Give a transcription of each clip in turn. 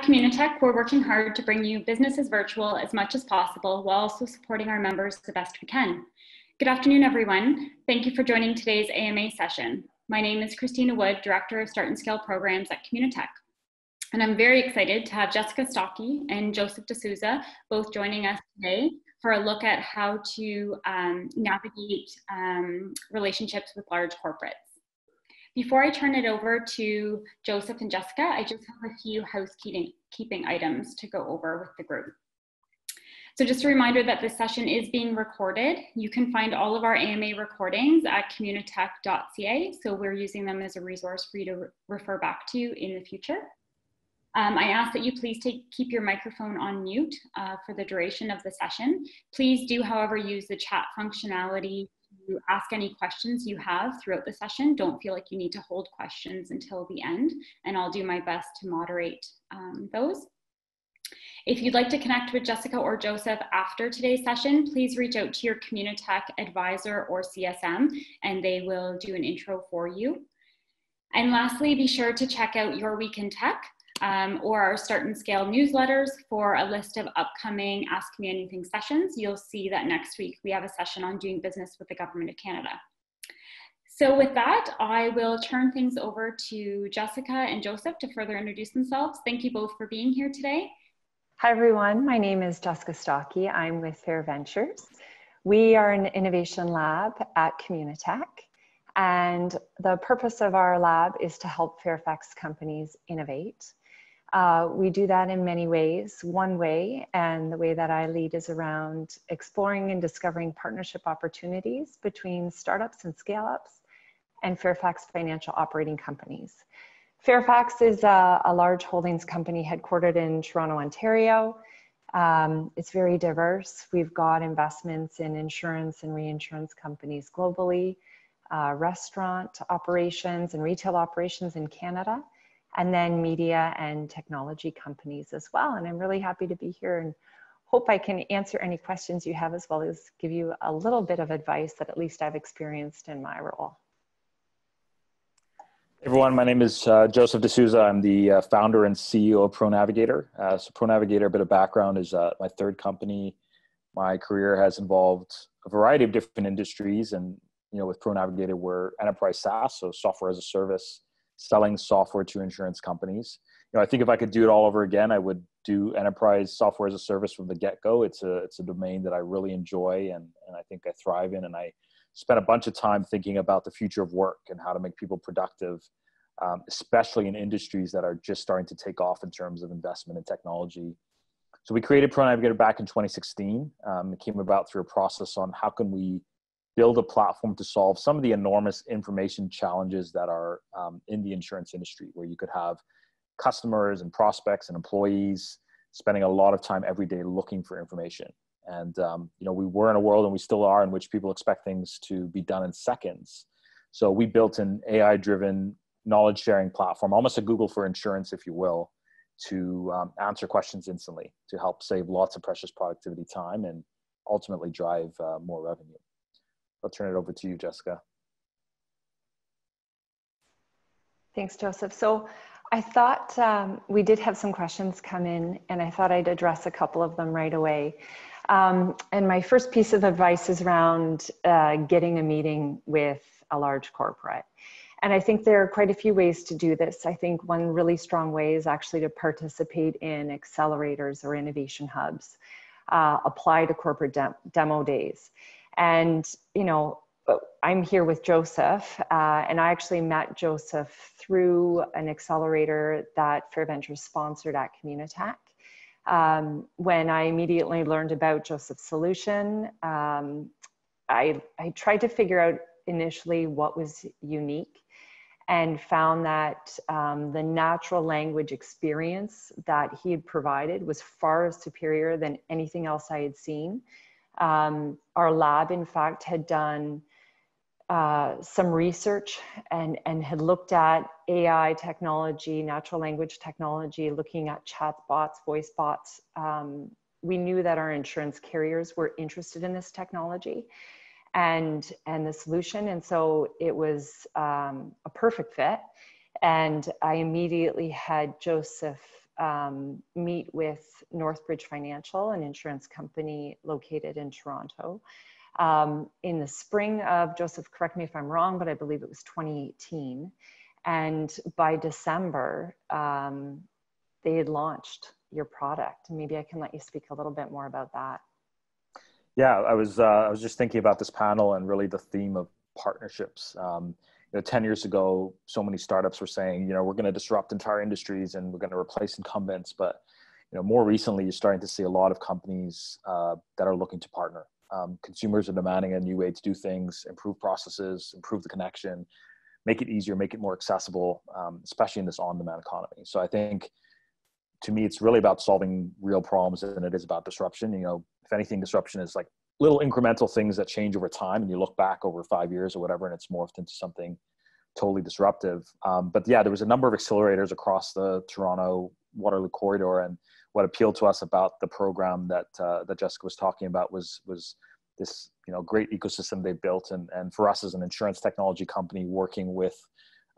At Communitech, we're working hard to bring you businesses virtual as much as possible while also supporting our members the best we can. Good afternoon, everyone. Thank you for joining today's AMA session. My name is Christina Wood, Director of Start and Scale Programs at Communitech. And I'm very excited to have Jessica Stockie and Joseph D'Souza both joining us today for a look at how to navigate relationships with large corporates. Before I turn it over to Joseph and Jessica, I just have a few housekeeping items to go over with the group. So just a reminder that this session is being recorded. You can find all of our AMA recordings at communitech.ca, so we're using them as a resource for you to refer back to in the future. I ask that you please keep your microphone on mute for the duration of the session. Please do, however, use the chat functionality to ask any questions you have throughout the session. Don't feel like you need to hold questions until the end, and I'll do my best to moderate those. If you'd like to connect with Jessica or Joseph after today's session, please reach out to your Communitech advisor or CSM, and they will do an intro for you. And lastly, be sure to check out Your Week in Tech or our Start and Scale newsletters for a list of upcoming Ask Me Anything sessions. You'll see that next week we have a session on doing business with the Government of Canada. So with that, I will turn things over to Jessica and Joseph to further introduce themselves. Thank you both for being here today. Hi everyone, my name is Jessica Stockie. I'm with FairVentures. We are an innovation lab at Communitech, and the purpose of our lab is to help Fairfax companies innovate. We do that in many ways. One way, and the way that I lead, is around exploring and discovering partnership opportunities between startups and scale-ups and Fairfax financial operating companies. Fairfax is a large holdings company headquartered in Toronto, Ontario. It's very diverse. We've got investments in insurance and reinsurance companies globally, restaurant operations and retail operations in Canada, and then media and technology companies as well. And I'm really happy to be here and hope I can answer any questions you have, as well as give you a little bit of advice that at least I've experienced in my role. Hey everyone, my name is Joseph D'Souza. I'm the founder and CEO of ProNavigator. So ProNavigator, a bit of background, is my third company. My career has involved a variety of different industries, and with ProNavigator, we're enterprise SaaS, so software as a service, selling software to insurance companies. I think if I could do it all over again, I would do enterprise software as a service from the get-go. It's a domain that I really enjoy and I think I thrive in, and I spent a bunch of time thinking about the future of work and how to make people productive, especially in industries that are just starting to take off in terms of investment in technology. So we created ProNavigator back in 2016. It came about through a process on how can we build a platform to solve some of the enormous information challenges that are in the insurance industry, where you could have customers and prospects and employees spending a lot of time every day looking for information. And we were in a world, and we still are, in which people expect things to be done in seconds. So we built an AI-driven knowledge sharing platform, almost a Google for insurance, if you will, to answer questions instantly, to help save lots of precious productivity time and ultimately drive more revenue. I'll turn it over to you, Jessica. Thanks, Joseph. So I thought we did have some questions come in, and I thought I'd address a couple of them right away. And my first piece of advice is around getting a meeting with a large corporate. And I think there are quite a few ways to do this. I think one really strong way is actually to participate in accelerators or innovation hubs, apply to corporate demo days. And, I'm here with Joseph, and I actually met Joseph through an accelerator that FairVentures sponsored at Communitech. When I immediately learned about Joseph's solution, I tried to figure out initially what was unique, and found that the natural language experience that he had provided was far superior than anything else I had seen. Our lab, in fact, had done some research and had looked at AI technology, natural language technology, looking at chat bots, voice bots. We knew that our insurance carriers were interested in this technology and the solution. And so it was a perfect fit. And I immediately had Joseph meet with Northbridge Financial, an insurance company located in Toronto, in the spring of, Joseph, correct me if I'm wrong, but I believe it was 2018. And by December, they had launched your product. Maybe I can let you speak a little bit more about that. Yeah, I was just thinking about this panel and really the theme of partnerships. 10 years ago, so many startups were saying, we're going to disrupt entire industries and we're going to replace incumbents. But, more recently, you're starting to see a lot of companies that are looking to partner. Consumers are demanding a new way to do things, improve processes, improve the connection, make it easier, make it more accessible, especially in this on-demand economy. So I think, to me, it's really about solving real problems than it is about disruption. If anything, disruption is like little incremental things that change over time, and you look back over 5 years or whatever, and it's morphed into something totally disruptive. But yeah, there was a number of accelerators across the Toronto Waterloo corridor, and what appealed to us about the program that Jessica was talking about was this great ecosystem they built, and for us as an insurance technology company working with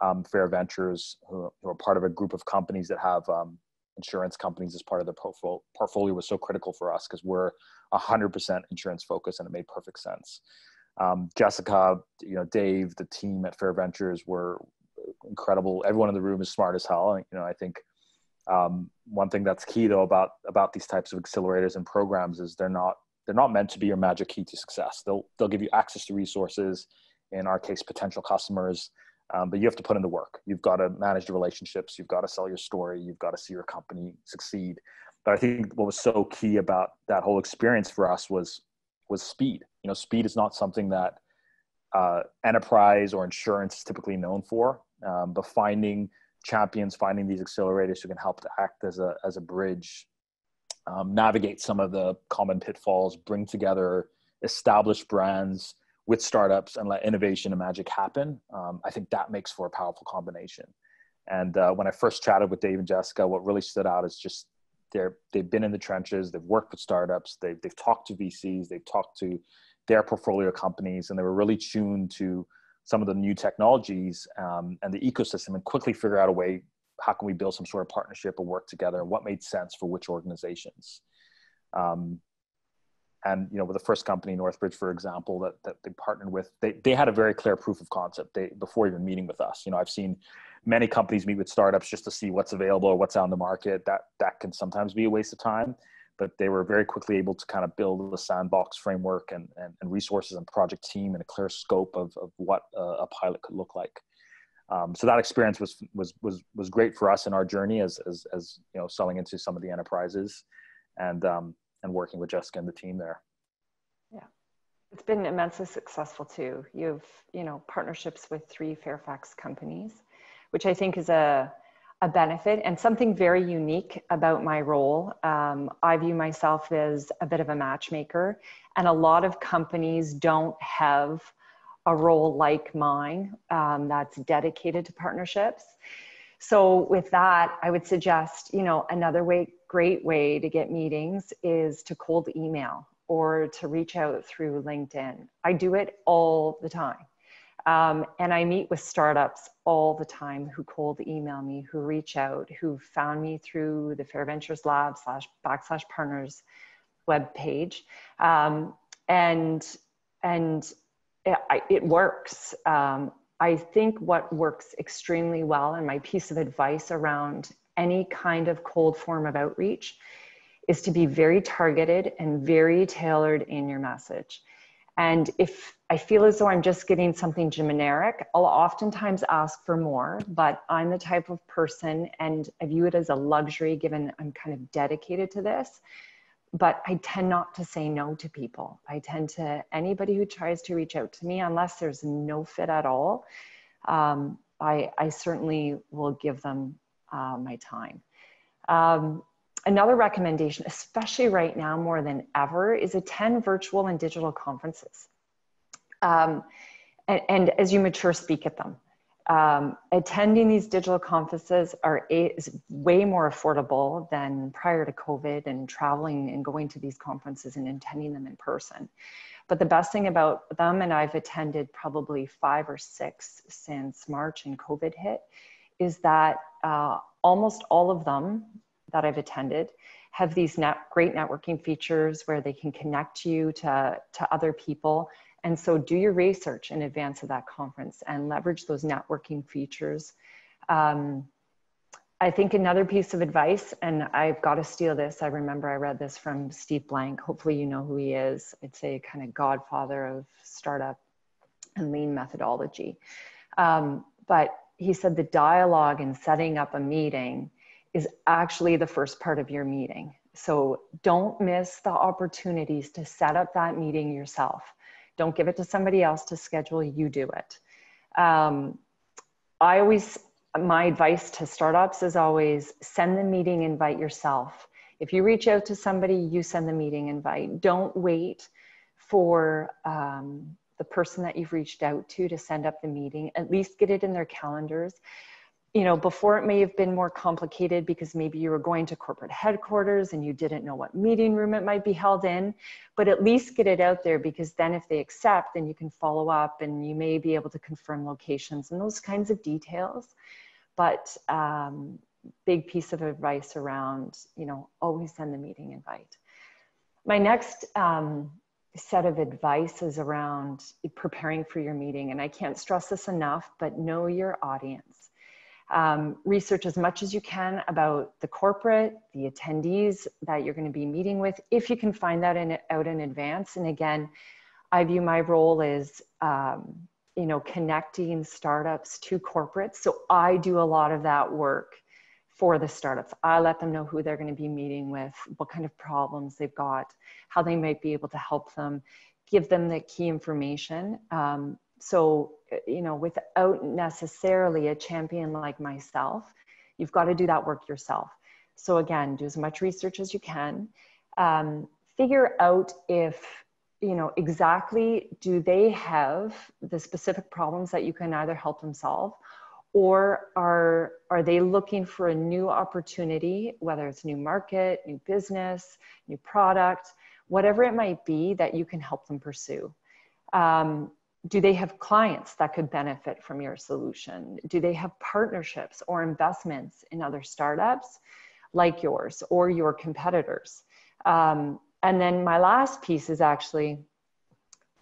FairVentures, who are part of a group of companies that have insurance companies as part of their portfolio, was so critical for us because we're 100% insurance focused, and it made perfect sense. Jessica, Dave, the team at FairVentures were incredible. Everyone in the room is smart as hell. I think one thing that's key though about these types of accelerators and programs is they're not meant to be your magic key to success. They'll give you access to resources, in our case, potential customers. But you have to put in the work. You've got to manage the relationships. You've got to sell your story. You've got to see your company succeed. But I think what was so key about that whole experience for us was speed. Speed is not something that enterprise or insurance is typically known for. But finding champions, finding these accelerators who can help to act as a bridge, navigate some of the common pitfalls, bring together established brands with startups and let innovation and magic happen. I think that makes for a powerful combination. And when I first chatted with Dave and Jessica, what really stood out is just they've been in the trenches, they've worked with startups, they've talked to VCs, they've talked to their portfolio companies, and they were really tuned to some of the new technologies and the ecosystem, and quickly figure out a way, how can we build some sort of partnership or work together, and what made sense for which organizations. And with the first company, Northbridge, for example, that they partnered with, they had a very clear proof of concept before even meeting with us. I've seen many companies meet with startups just to see what's available or what's on the market. That can sometimes be a waste of time, but they were very quickly able to kind of build a sandbox framework and resources and project team and a clear scope of what a pilot could look like. So that experience was great for us in our journey as selling into some of the enterprises and working with Jessica and the team there. Yeah, it's been immensely successful too. You've, partnerships with 3 Fairfax companies, which I think is a benefit and something very unique about my role. I view myself as a bit of a matchmaker, and a lot of companies don't have a role like mine that's dedicated to partnerships. So with that, I would suggest, another great way to get meetings is to cold email or to reach out through LinkedIn. I do it all the time. And I meet with startups all the time who cold email me, who reach out, who found me through the FairVentures Lab /partners webpage. And it works. I think what works extremely well, and my piece of advice around any kind of cold form of outreach, is to be very targeted and very tailored in your message. And if I feel as though I'm just getting something generic, I'll oftentimes ask for more, but I'm the type of person, and I view it as a luxury given I'm kind of dedicated to this, but I tend not to say no to people. I tend to, anybody who tries to reach out to me, unless there's no fit at all, I certainly will give them my time. Another recommendation, especially right now more than ever, is attend virtual and digital conferences. And as you mature, speak at them. Attending these digital conferences is way more affordable than prior to COVID and traveling and going to these conferences and attending them in person. But the best thing about them, and I've attended probably 5 or 6 since March and COVID hit, is that almost all of them that I've attended have these great networking features where they can connect you to other people. And so do your research in advance of that conference and leverage those networking features. I think another piece of advice, and I've got to steal this, I remember I read this from Steve Blank. Hopefully you know who he is. I'd say kind of godfather of startup and lean methodology. But he said the dialogue and setting up a meeting is actually the first part of your meeting. So don't miss the opportunities to set up that meeting yourself. Don't give it to somebody else to schedule, you do it. My advice to startups is always send the meeting invite yourself. If you reach out to somebody, you send the meeting invite. Don't wait for the person that you've reached out to send up the meeting. At least get it in their calendars. You know, before it may have been more complicated because maybe you were going to corporate headquarters and you didn't know what meeting room it might be held in, but at least get it out there, because then if they accept, then you can follow up and you may be able to confirm locations and those kinds of details. But big piece of advice around, you know, always send the meeting invite. My next set of advice is around preparing for your meeting. And I can't stress this enough, but know your audience. Research as much as you can about the corporate, the attendees that you're going to be meeting with, if you can find that out in advance. And again, I view my role as, you know, connecting startups to corporates. So I do a lot of that work for the startups. I let them know who they're going to be meeting with, what kind of problems they've got, how they might be able to help them, give them the key information. So, you know, without necessarily a champion like myself, you've got to do that work yourself. So again, do as much research as you can. Figure out if, you know, exactly, do they have the specific problems that you can either help them solve, or are they looking for a new opportunity, whether it's new market, new business, new product, whatever it might be that you can help them pursue. Do they have clients that could benefit from your solution? Do they have partnerships or investments in other startups like yours or your competitors? And then my last piece is actually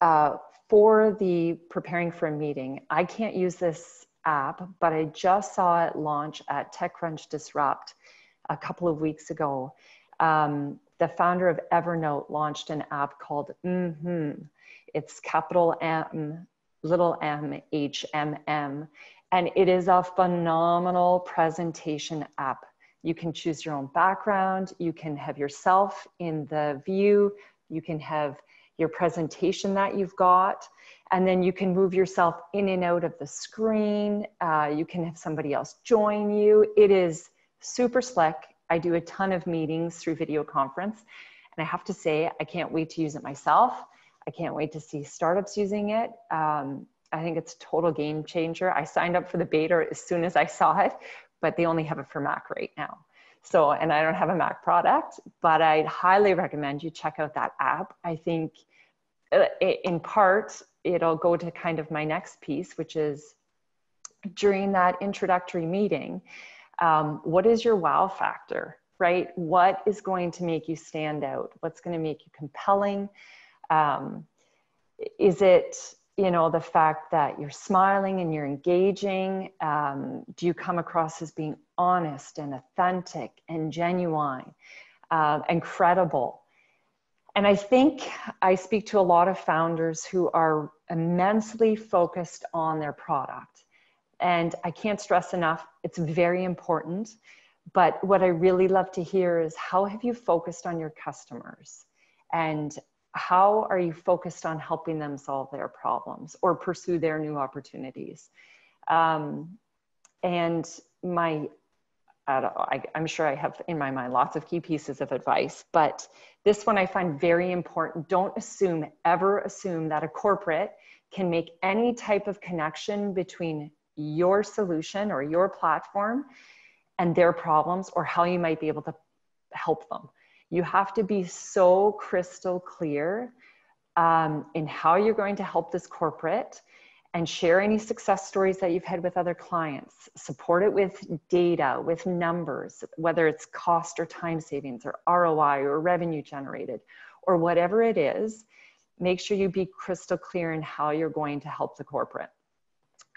for the preparing for a meeting. I can't use this app, but I just saw it launch at TechCrunch Disrupt a couple of weeks ago. The founder of Evernote launched an app called It's capital M, little m, HMM, and it is a phenomenal presentation app. You can choose your own background, you can have yourself in the view, you can have your presentation that you've got, and then you can move yourself in and out of the screen. You can have somebody else join you. It is super slick. I do a ton of meetings through video conference, and I have to say, I can't wait to use it myself. I can't wait to see startups using it. I think it's a total game changer. I signed up for the beta as soon as I saw it, but they only have it for Mac right now. So, and I don't have a Mac product, but I'd highly recommend you check out that app. I think in part, it'll go to kind of my next piece, which is during that introductory meeting, what is your wow factor, right? What is going to make you stand out? What's going to make you compelling? Is it, you know, the fact that you're smiling and you're engaging? Do you come across as being honest and authentic and genuine and credible? And I think I speak to a lot of founders who are immensely focused on their product. And I can't stress enough, it's very important. But what I really love to hear is, how have you focused on your customers? And how are you focused on helping them solve their problems or pursue their new opportunities? And I'm sure I have in my mind lots of key pieces of advice, but this one I find very important. Don't ever assume that a corporate can make any type of connection between your solution or your platform and their problems, or how you might be able to help them. You have to be so crystal clear in how you're going to help this corporate and share any success stories that you've had with other clients. Support it with data, with numbers, whether it's cost or time savings or ROI or revenue generated or whatever it is. Make sure you be crystal clear in how you're going to help the corporate.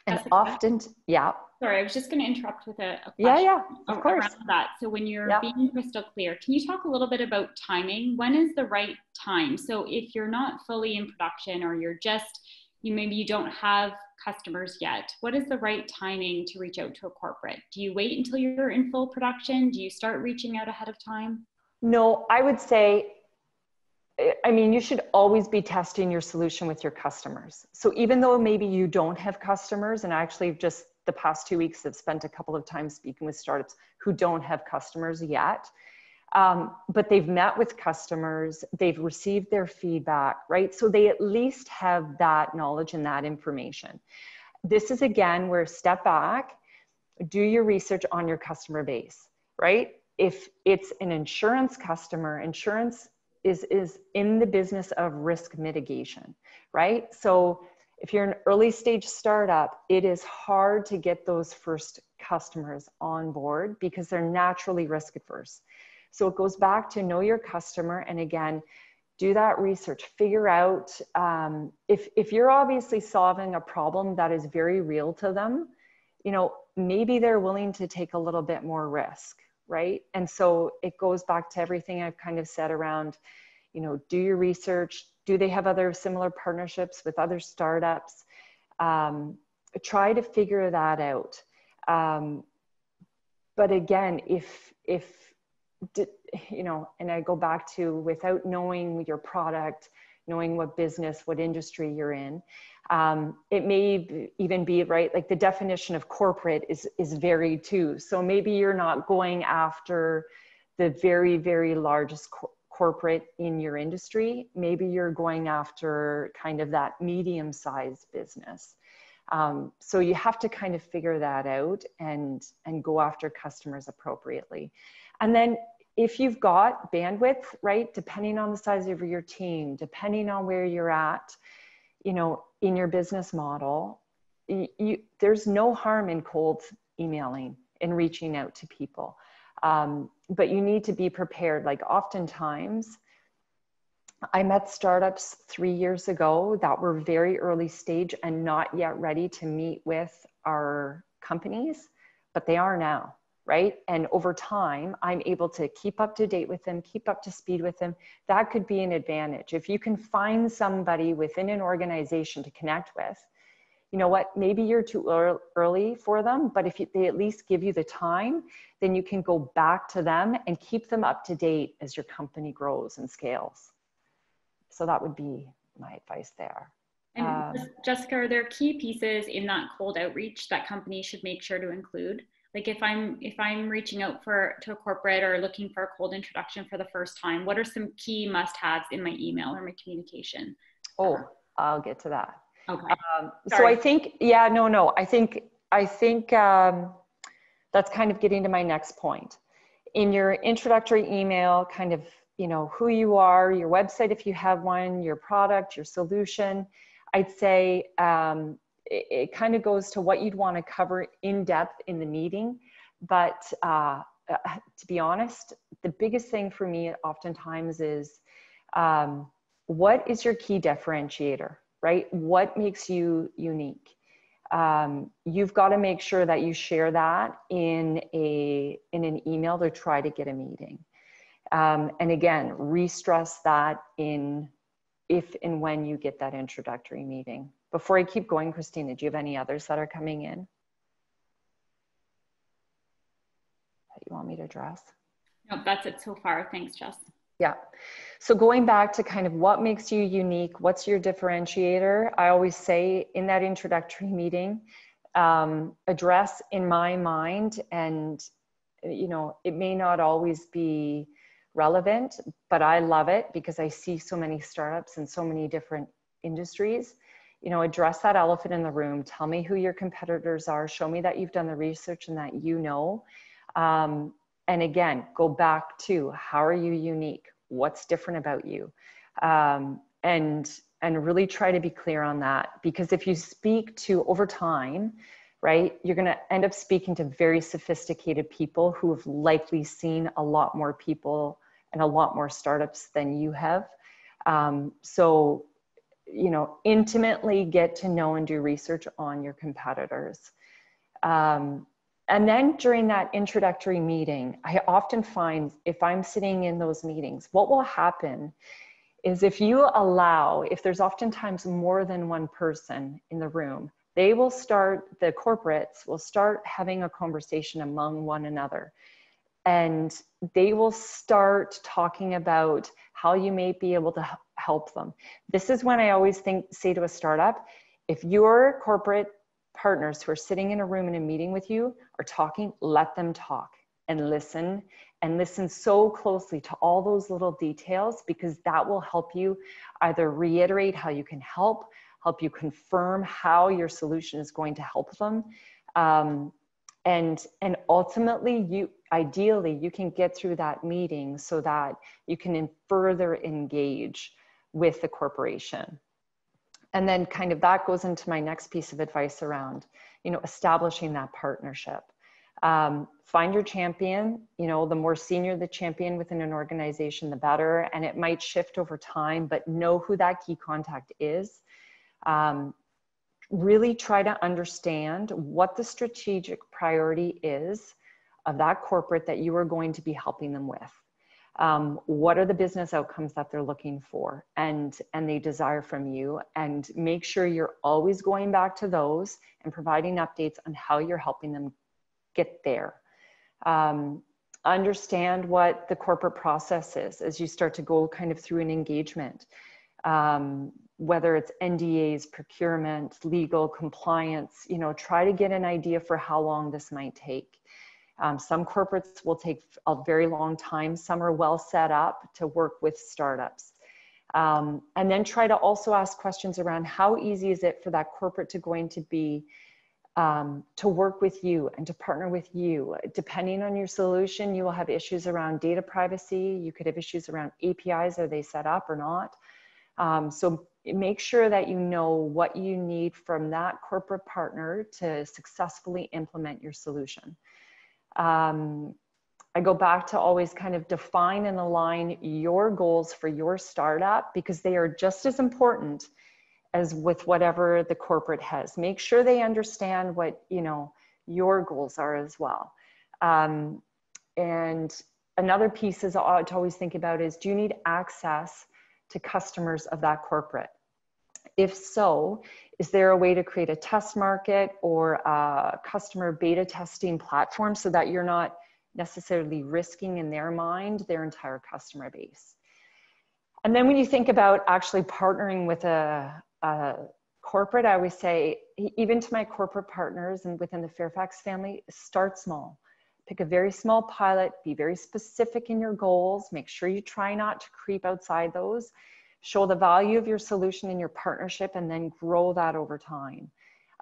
And Jessica, often, yeah. Sorry, I was just going to interrupt with a question Yeah, of course. around that. So when you're being crystal clear, can you talk a little bit about timing? When is the right time? So if you're not fully in production or you're just, maybe you don't have customers yet, what is the right timing to reach out to a corporate? Do you wait until you're in full production? Do you start reaching out ahead of time? No, I would say, I mean, you should always be testing your solution with your customers. So even though maybe you don't have customers, and actually just the past 2 weeks have spent a couple of times speaking with startups who don't have customers yet, but they've met with customers, they've received their feedback, right? So they at least have that knowledge and that information. This is again where step back, do your research on your customer base, right? If it's an insurance customer, insurance is in the business of risk mitigation, right? So if you're an early stage startup, it is hard to get those first customers on board because they're naturally risk averse. So it goes back to know your customer, and again, do that research, figure out if you're obviously solving a problem that is very real to them, maybe they're willing to take a little bit more risk, right? And so it goes back to everything I've kind of said around, do your research. Do they have other similar partnerships with other startups? Try to figure that out. But again, and I go back to without knowing your product, knowing what business, what industry you're in, it may even be, right, like the definition of corporate is varied too. So maybe you're not going after the very, very largest corporate in your industry. Maybe you're going after kind of that medium-sized business. So you have to kind of figure that out and go after customers appropriately. And then if you've got bandwidth, right, depending on the size of your team, depending on where you're at, in your business model, there's no harm in cold emailing and reaching out to people. But you need to be prepared. Like oftentimes, I met startups 3 years ago that were very early stage and not yet ready to meet with our companies, but they are now, right? And over time, I'm able to keep up to date with them, keep up to speed with them. That could be an advantage. If you can find somebody within an organization to connect with, you know what, maybe you're too early for them, but if they at least give you the time, then you can go back to them and keep them up to date as your company grows and scales. So that would be my advice there. And Jessica, are there key pieces in that cold outreach that companies should make sure to include? Like if I'm reaching out to a corporate or looking for a cold introduction for the first time, what are some key must-haves in my email or my communication? Oh, I'll get to that. Okay. So I think, I think that's kind of getting to my next point. In your introductory email, kind of, who you are, your website, if you have one, your product, your solution, I'd say it kind of goes to what you'd want to cover in depth in the meeting. But to be honest, the biggest thing for me oftentimes is what is your key differentiator, right? What makes you unique? You've got to make sure that you share that in an email to try to get a meeting. And again, re-stress that if and when you get that introductory meeting. Before I keep going, Christina, do you have any others that are coming in that you want me to address? No, that's it so far. Thanks, Jess. Yeah. So going back to kind of what makes you unique, what's your differentiator? I always say in that introductory meeting, address in my mind, and it may not always be relevant, but I love it because I see so many startups in so many different industries. Address that elephant in the room. Tell me who your competitors are. Show me that you've done the research and that and again, go back to how are you unique? What's different about you? And really try to be clear on that, because if you speak to over time, right, you're going to end up speaking to very sophisticated people who have likely seen a lot more people and a lot more startups than you have. So, you know, intimately get to know and do research on your competitors. And then during that introductory meeting, I often find if I'm sitting in those meetings, what will happen is if there's oftentimes more than one person in the room, the corporates will start having a conversation among one another. And they will start talking about how you may be able to help them. This is when I always say to a startup, if your corporate partners who are sitting in a room in a meeting with you are talking, let them talk and listen so closely to all those little details, because that will help you either reiterate how you can help you confirm how your solution is going to help them. And ultimately, ideally, you can get through that meeting so that you can further engage with the corporation. And then kind of that goes into my next piece of advice around, you know, establishing that partnership. Find your champion. You know, the more senior the champion within an organization, the better. And it might shift over time, but know who that key contact is. Really try to understand what the strategic priority is of that corporate that you are going to be helping them with. What are the business outcomes that they're looking for and they desire from you, and make sure you're always going back to those and providing updates on how you're helping them get there. Understand what the corporate process is as you start to go kind of through an engagement. Whether it's NDAs, procurement, legal, compliance, you know, try to get an idea for how long this might take. Some corporates will take a very long time. Some are well set up to work with startups. And then try to also ask questions around how easy is it for that corporate to be to work with you and to partner with you. Depending on your solution, you will have issues around data privacy. You could have issues around APIs. Are they set up or not? So make sure that you know what you need from that corporate partner to successfully implement your solution. I go back to always kind of define and align your goals for your startup, because they are just as important as with whatever the corporate has. Make sure they understand what, you know, your goals are as well. And another piece is to always think about is, do you need access to customers of that corporate? If so, is there a way to create a test market or a customer beta testing platform so that you're not necessarily risking in their mind their entire customer base? And then when you think about actually partnering with a corporate, I always say, even to my corporate partners and within the Fairfax family, start small. Pick a very small pilot, be very specific in your goals, make sure you try not to creep outside those, show the value of your solution in your partnership, and then grow that over time.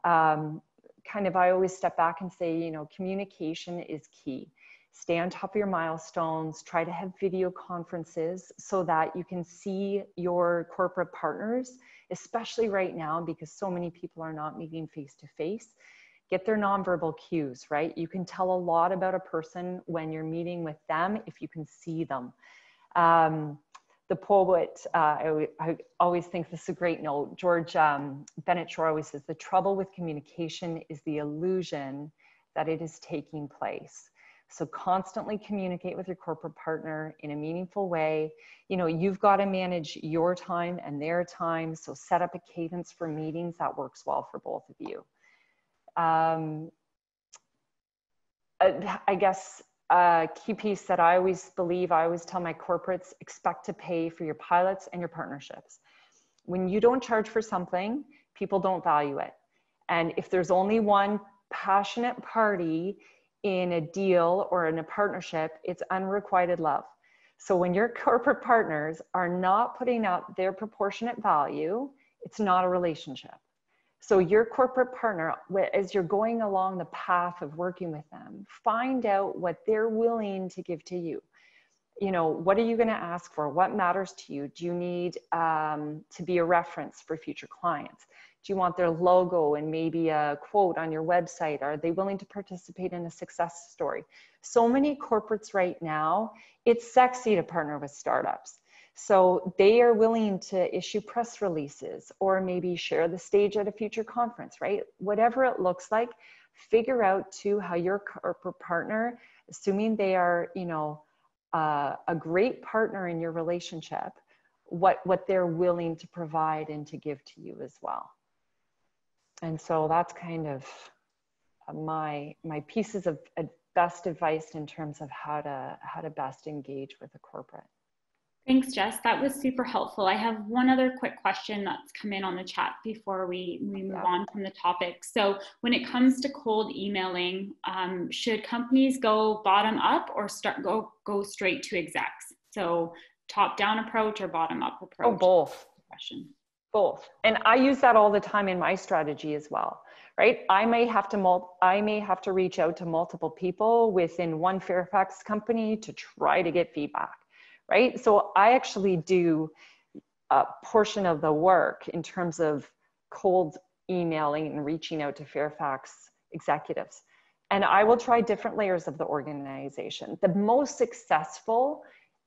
I always step back and say, you know, communication is key. Stay on top of your milestones, try to have video conferences so that you can see your corporate partners, especially right now, because so many people are not meeting face to face. Get their nonverbal cues, right? You can tell a lot about a person when you're meeting with them if you can see them. The poet, I always think this is a great note. George Bennett Shore always says, the trouble with communication is the illusion that it is taking place. So constantly communicate with your corporate partner in a meaningful way. You know, you've got to manage your time and their time. So set up a cadence for meetings that works well for both of you. I guess a key piece that I always tell my corporates, expect to pay for your pilots and your partnerships. When you don't charge for something, people don't value it. And if there's only one passionate party in a deal or in a partnership, it's unrequited love. So when your corporate partners are not putting up their proportionate value, it's not a relationship. So your corporate partner, as you're going along the path of working with them, find out what they're willing to give to you. you know, what are you going to ask for? What matters to you? Do you need to be a reference for future clients? Do you want their logo and maybe a quote on your website? Are they willing to participate in a success story? So many corporates right now, it's sexy to partner with startups. So they are willing to issue press releases or maybe share the stage at a future conference, right? Whatever it looks like, figure out too how your corporate partner, assuming they are, you know, a great partner in your relationship, what they're willing to provide and to give to you as well. And so that's kind of my pieces of best advice in terms of how to best engage with a corporate. Thanks, Jess. That was super helpful. I have one other quick question that's come in on the chat before we move on from the topic. So when it comes to cold emailing, should companies go bottom up or go straight to execs? So top down approach or bottom up approach? Oh, both. Question. Both. And I use that all the time in my strategy as well, right? I may have to reach out to multiple people within one Fairfax company to try to get feedback. Right? So I actually do a portion of the work in terms of cold emailing and reaching out to Fairfax executives. And I will try different layers of the organization. The most successful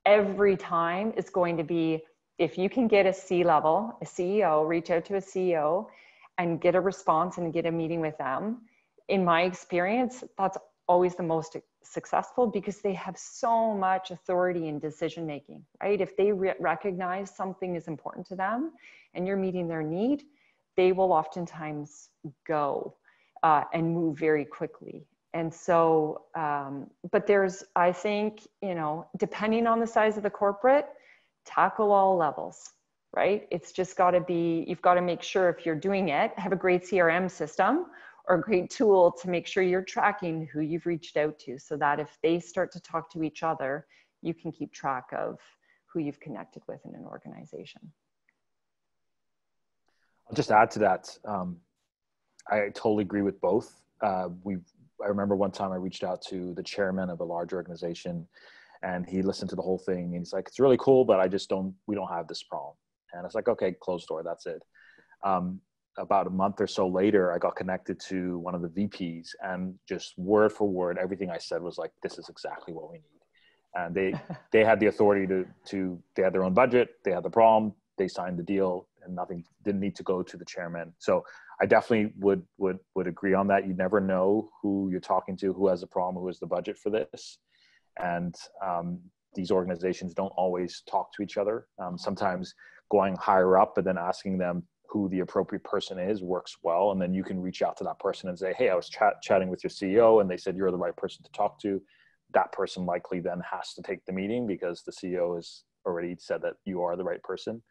every time is going to be if you can get a C-level, a CEO, reach out to a CEO and get a response and get a meeting with them. In my experience, that's always the most successful because they have so much authority in decision making, right? If they recognize something is important to them and you're meeting their need, they will oftentimes go and move very quickly. And so, but there's, I think, you know, depending on the size of the corporate, tackle all levels, right? It's just got to be, you've got to make sure if you're doing it, have a great CRM system or a great tool to make sure you're tracking who you've reached out to so that if they start to talk to each other, you can keep track of who you've connected with in an organization. I'll just add to that. I totally agree with both. I remember one time I reached out to the chairman of a large organization and he listened to the whole thing and he's like, it's really cool, but we don't have this problem. And it's like, okay, closed door, that's it. About a month or so later, I got connected to one of the VPs and just word for word, everything I said was like, this is exactly what we need. And they had the authority they had their own budget, they had the problem, they signed the deal and nothing didn't need to go to the chairman. So I definitely would agree on that. You never know who you're talking to, who has a problem, who has the budget for this. And these organizations don't always talk to each other. Sometimes going higher up, but then asking them who the appropriate person is works well. And then you can reach out to that person and say, hey, I was chatting with your CEO and they said you're the right person to talk to. That person likely then has to take the meeting because the CEO has already said that you are the right person.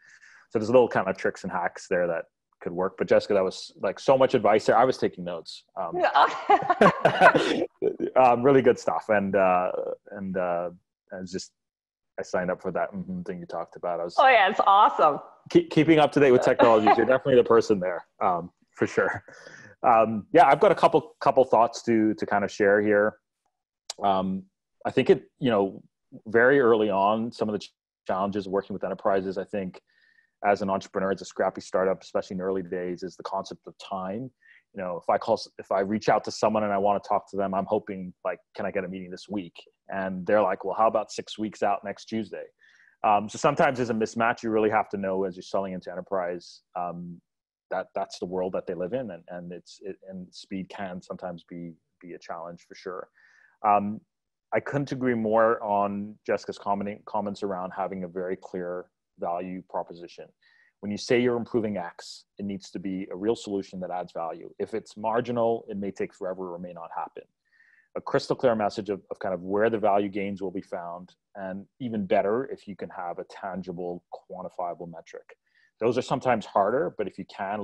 So there's little kind of tricks and hacks there that could work. But Jessica, that was like so much advice there. I was taking notes. Really good stuff. And I signed up for that thing you talked about. Oh yeah, it's awesome. Keeping up to date with technology. You're definitely the person there, for sure. Yeah, I've got a couple thoughts to kind of share here. I think very early on, some of the challenges of working with enterprises, I think as an entrepreneur, as a scrappy startup, especially in the early days, is the concept of time. You know, if I reach out to someone and I want to talk to them, I'm hoping like, can I get a meeting this week? And they're like, well, how about 6 weeks out next Tuesday? So sometimes there's a mismatch. You really have to know as you're selling into enterprise, that's the world that they live in. And speed can sometimes be a challenge for sure. I couldn't agree more on Jessica's comments around having a very clear value proposition. When you say you're improving X, it needs to be a real solution that adds value. If it's marginal, it may take forever or may not happen. A crystal clear message of kind of where the value gains will be found, and even better if you can have a tangible, quantifiable metric. Those are sometimes harder, but if you can I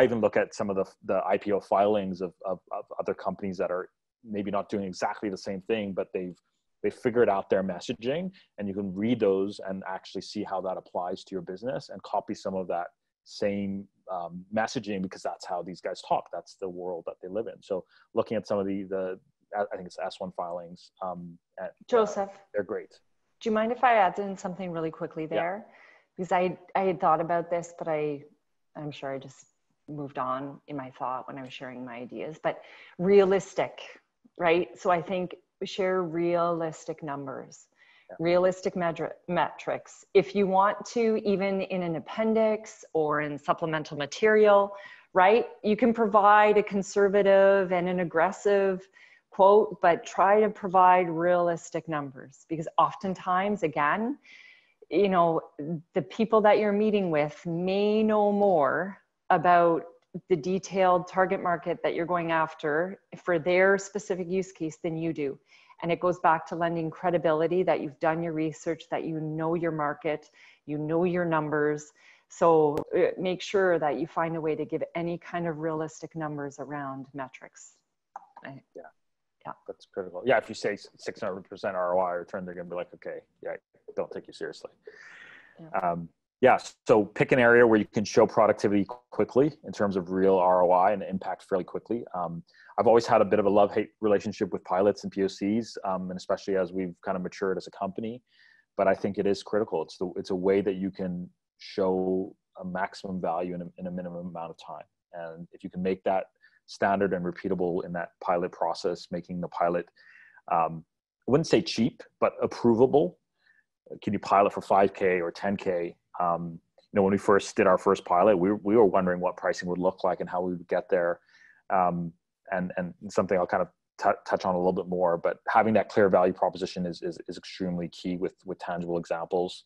even look at some of the IPO filings of other companies that are maybe not doing exactly the same thing, but they've figured out their messaging, and you can read those and actually see how that applies to your business and copy some of that same messaging, because that's how these guys talk. That's the world that they live in. So looking at some of the I think it's S1 filings. Joseph, they're great. do you mind if I add in something really quickly there? Yeah. Because I had thought about this, but I'm sure I just moved on in my thought when I was sharing my ideas, but realistic, right? So I think share realistic numbers, realistic metrics. If you want to, even in an appendix or in supplemental material, right? You can provide a conservative and an aggressive quote, but try to provide realistic numbers, because oftentimes, again, you know, the people that you're meeting with may know more about the detailed target market that you're going after for their specific use case than you do. And it goes back to lending credibility that you've done your research, that you know your market, you know your numbers. So make sure that you find a way to give any kind of realistic numbers around metrics. Yeah, that's critical. Yeah, if you say 600% ROI return, they're going to be like, okay, yeah, don't take you seriously. Yeah. So pick an area where you can show productivity quickly in terms of real ROI and impact fairly quickly. I've always had a bit of a love-hate relationship with pilots and POCs, and especially as we've kind of matured as a company. But I think it is critical. It's a way that you can show a maximum value in a minimum amount of time. And if you can make that standard and repeatable in that pilot process, making the pilot, I wouldn't say cheap, but approvable. Can you pilot for 5K or 10K? You know, when we first did our first pilot, we were wondering what pricing would look like and how we would get there. And something I'll kind of touch on a little bit more, but having that clear value proposition is extremely key with tangible examples.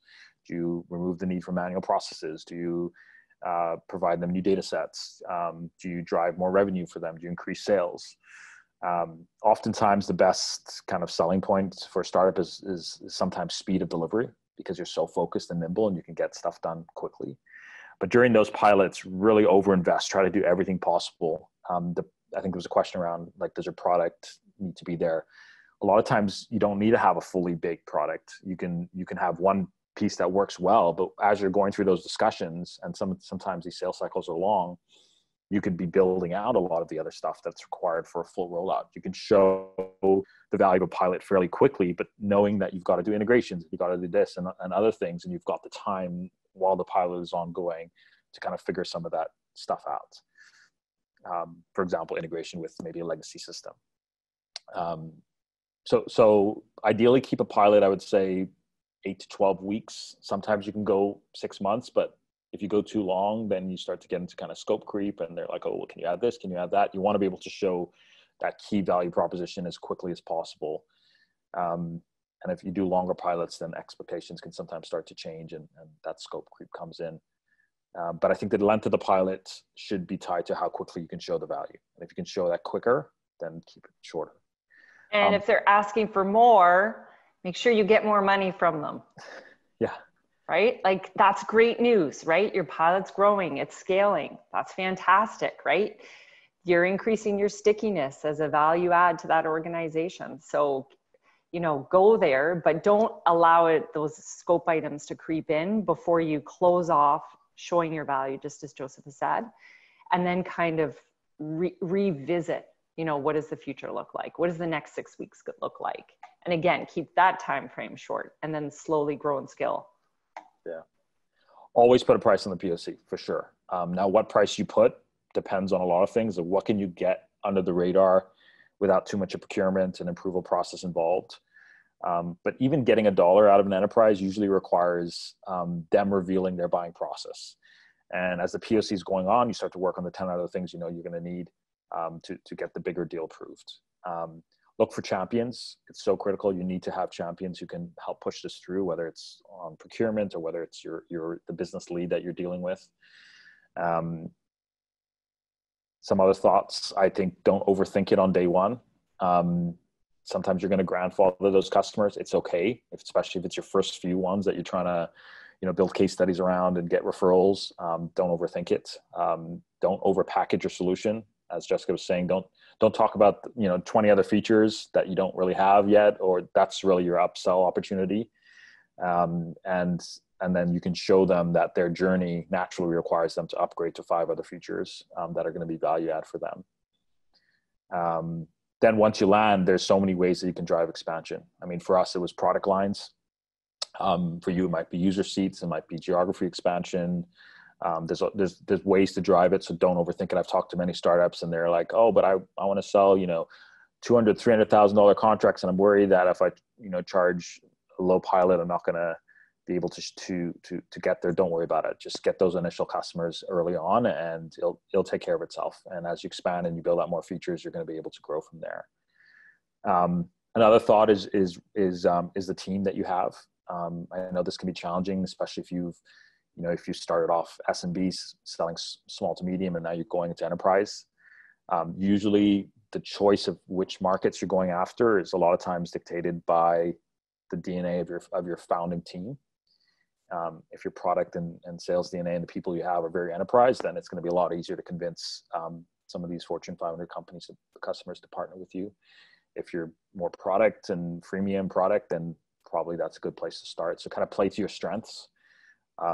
Do you remove the need for manual processes? Do you provide them new data sets? Do you drive more revenue for them? Do you increase sales? Oftentimes the best kind of selling point for a startup is sometimes speed of delivery, because you're so focused and nimble and you can get stuff done quickly. But during those pilots, really overinvest, try to do everything possible. I think there was a question around, like, does your product need to be there? A lot of times you don't need to have a fully baked product. You can have one piece that works well, but as you're going through those discussions, and sometimes these sales cycles are long, you could be building out a lot of the other stuff that's required for a full rollout. You can show the value of a pilot fairly quickly, but knowing that you've got to do integrations, you've got to do this and other things, and you've got the time while the pilot is ongoing to kind of figure some of that stuff out. For example, integration with maybe a legacy system. So ideally keep a pilot, I would say 8 to 12 weeks. Sometimes you can go 6 months, but if you go too long, then you start to get into kind of scope creep, and they're like, oh, well, can you add this? Can you add that? You want to be able to show that key value proposition as quickly as possible. And if you do longer pilots, then expectations can sometimes start to change, and that scope creep comes in. But I think the length of the pilot should be tied to how quickly you can show the value. And if you can show that quicker, then keep it shorter. And if they're asking for more, make sure you get more money from them. Yeah. Right? Like, that's great news, right? Your pilot's growing, it's scaling. That's fantastic, right? You're increasing your stickiness as a value add to that organization. So, you know, go there, but don't allow those scope items to creep in before you close off showing your value, just as Joseph has said, and then kind of revisit, you know, what does the future look like? What does the next 6 weeks look like? And again, keep that time frame short, and then slowly grow and scale. Yeah. Always put a price on the POC for sure. Now, what price you put depends on a lot of things. What can you get under the radar without too much of procurement and approval process involved? But even getting $1 out of an enterprise usually requires them revealing their buying process. And as the POC is going on, you start to work on the 10 other things you know you're going to need to get the bigger deal approved. Look for champions. It's so critical. You need to have champions who can help push this through, whether it's on procurement or whether it's the business lead that you're dealing with. Some other thoughts, I think, don't overthink it on day one. Sometimes you're going to grandfather those customers. It's okay, especially if it's your first few ones that you're trying to, you know, build case studies around and get referrals. Don't overthink it. Don't overpackage your solution. As Jessica was saying, don't talk about, you know, 20 other features that you don't really have yet, or that's really your upsell opportunity. And then you can show them that their journey naturally requires them to upgrade to 5 other features that are going to be value add for them. then once you land, there's so many ways that you can drive expansion. I mean, for us, it was product lines. For you, it might be user seats, it might be geography expansion. There's ways to drive it, so don't overthink it. I've talked to many startups, and they're like, "Oh, but I want to sell, $200,000, $300,000 contracts, and I'm worried that if I, charge a low pilot, I'm not going to be able to get there." Don't worry about it. Just get those initial customers early on, and it'll take care of itself. And as you expand and you build out more features, you're going to be able to grow from there. Another thought is the team that you have. I know this can be challenging, especially if you started off SMBs selling small to medium, and now you're going into enterprise. Usually the choice of which markets you're going after is a lot of times dictated by the DNA of your founding team. If your product and sales DNA and the people you have are very enterprise, then it's going to be a lot easier to convince some of these Fortune 500 companies, the customers, to partner with you. If you're more product and freemium product, then probably that's a good place to start. So kind of play to your strengths.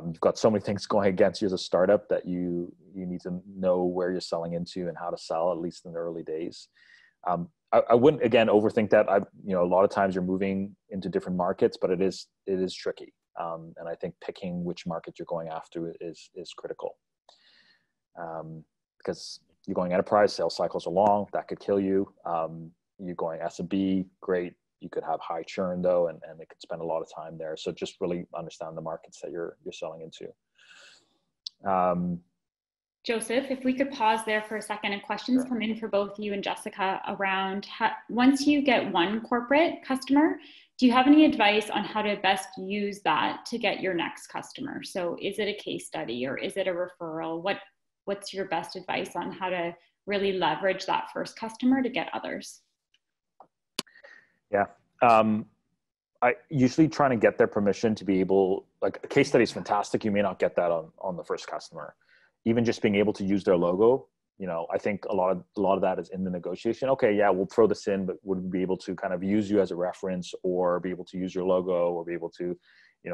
You've got so many things going against you as a startup that you need to know where you're selling into and how to sell, at least in the early days. I wouldn't, again, overthink that. A lot of times you're moving into different markets, but it is tricky. And I think picking which market you're going after is critical. Because you're going enterprise, sales cycles are long, that could kill you. You're going SMB, great. You could have high churn though, and they could spend a lot of time there. So just really understand the markets that you're selling into. Joseph, if we could pause there for a second, and questions come in for both you and Jessica around once you get one corporate customer, do you have any advice on how to best use that to get your next customer? So is it a case study or is it a referral? What's your best advice on how to really leverage that first customer to get others? Yeah. I usually trying to get their permission to be able, like, a case study is fantastic. You may not get that on the first customer. Even just being able to use their logo, I think a lot of that is in the negotiation. Okay, yeah, we'll throw this in, but would we be able to kind of use you as a reference, or be able to use your logo, or be able to,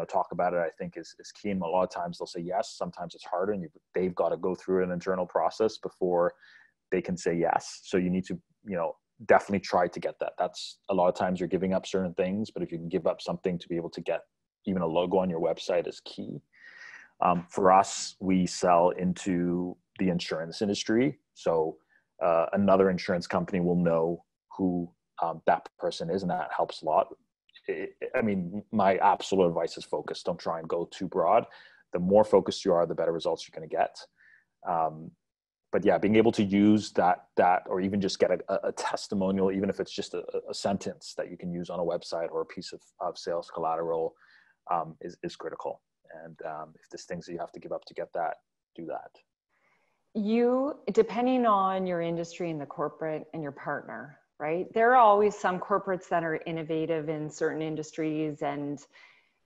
talk about it, I think is key. And a lot of times they'll say yes. Sometimes it's harder, and they've got to go through an internal process before they can say yes. So you need to, definitely try to get that. That's a lot of times you're giving up certain things, but if you can give up something to be able to get even a logo on your website is key. For us, we sell into the insurance industry. So another insurance company will know who that person is, and that helps a lot. My absolute advice is focus. Don't try and go too broad. The more focused you are, the better results you're going to get. But yeah, being able to use that, or even just get a testimonial, even if it's just a sentence that you can use on a website or a piece of sales collateral, is critical. And if there's things that you have to give up to get that, do that. Depending on your industry and the corporate and your partner, right? There are always some corporates that are innovative in certain industries and,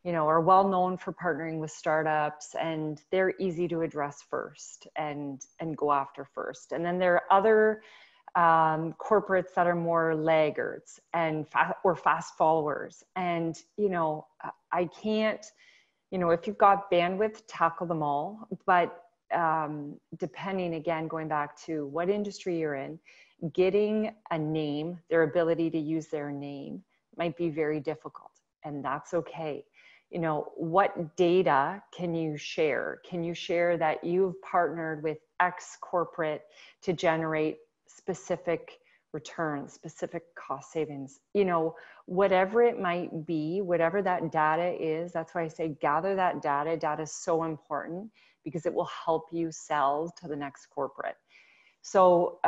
are well known for partnering with startups, and they're easy to address first and go after first. And then there are other corporates that are more laggards and fast followers. And, I can't, if you've got bandwidth, tackle them all. But depending, again, going back to what industry you're in, getting a name, their ability to use their name might be very difficult, and that's okay. What data can you share? Can you share that you've partnered with X corporate to generate specific returns, specific cost savings? Whatever it might be, whatever that data is, that's why I say gather that data. Data is so important because it will help you sell to the next corporate. So,